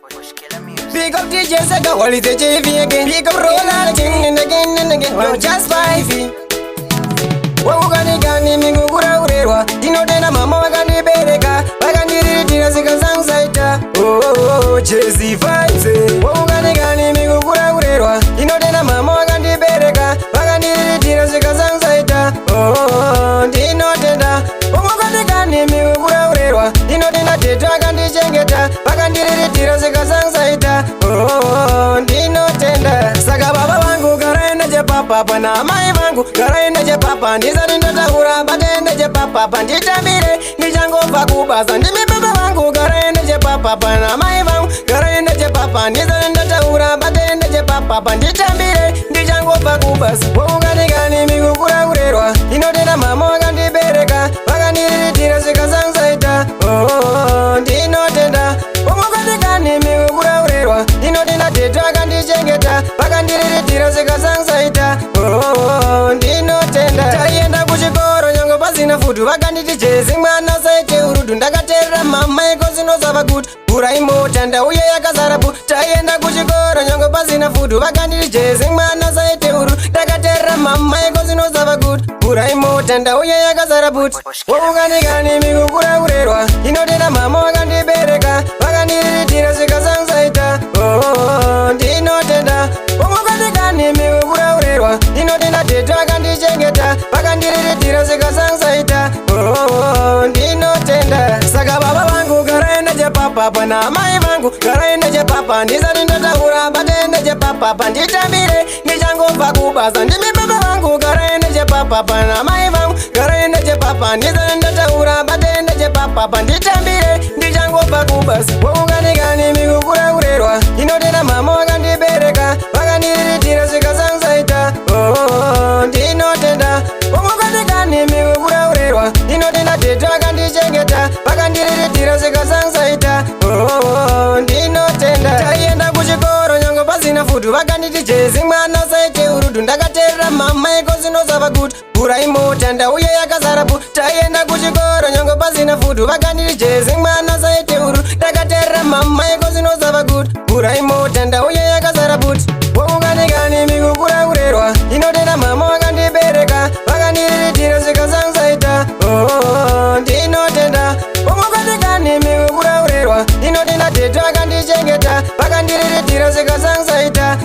Big up DJ Sega, what is the JV again? Big up Roller again and again and again. No, just 5. Wogani gani mingu kura urerwa. Dino tena mama wagani bereka. Wagani ritira sika sang saita. Oh, Jesse 5. Wogani gani mingu kura urerwa. Dino tena mama wagani bereka. Wagani ritira sika sang saita. Oh, dino tena. Wogani gani mingu kura urerwa. Dino tena tetu wagani chengeta. Wagani ritira sika sang saita. Oh, dino tena. Saka baba wangu karaenda je papa pana mai wangu karaenda je papa ndiza nindataura batende je papa panditamire ndichangobva kubasa ndimi baba wangu karaenda je papa pana mai wangu karaenda je papa ndiza nindataura batende je papa panditamire ndichangobva kubasa woukanikani mikukura kurerwa inotenda mama wakandibereka vakandiritira sikasangsaita ndinotenda woukanikani mikukura kurerwa inotenda tetu akandichengeta vakandiritira sikasangsaita ndinotenda taienda kuchikoro nyange pasina futu vakanditi Jesse mwana saite urudu ndakateerera mama iko zinosava kuti pura imota ndauye yakazarapu taienda kuchikoro nyange pasina futu vakanditi Jesse mwana saite urudu ndakateerera mama iko zinosava kuti pura imota ndauye yakazaraputi woukanikani mikukura kurerwa inotenda mama wakandibereka vakandiritira sikasangsaita ndinotenda woukanikani mikukura kurerwa inotenda tetu akandichengeta vakandiritira sikasangsaita ndinotenda saka baba vangu karaenda je papa pana mai vangu karaenda je papa ndisati ndataura batende je papa panditambire ndichangobva kubasa ndimi baba vangu karaenda je papa pana mai vangu karaenda je papa ndisati ndataura batende je papa panditambire ndichangobva kubasa woukanikani mikukura kurerwa inotenda mama wakandibereka vakandiritira sikasangsaita ndinotenda woukanikani mikukura kurerwa inotenda tetu akandichengeta vakandiritira sikasangsaita ndinotenda taienda kuchikoro nyange pasina futu vakanditi Jesse mwana saite urudu ndakateerera mama iko zinosava kuti pura imota ndauye yakazarapu taienda kuchikoro nyange pasina futu vakanditi Jesse mwana saite urudu ndakateerera mama iko zinosava kuti pura imota ndauye yakazaraputi woukanikani mikukura kurerwa inotenda mama wakandibereka vakandiritira sikasangsaita ndinotenda woukanikani mikukura kurerwa inotenda tetu akandichengeta vakandiritira sikasangsaita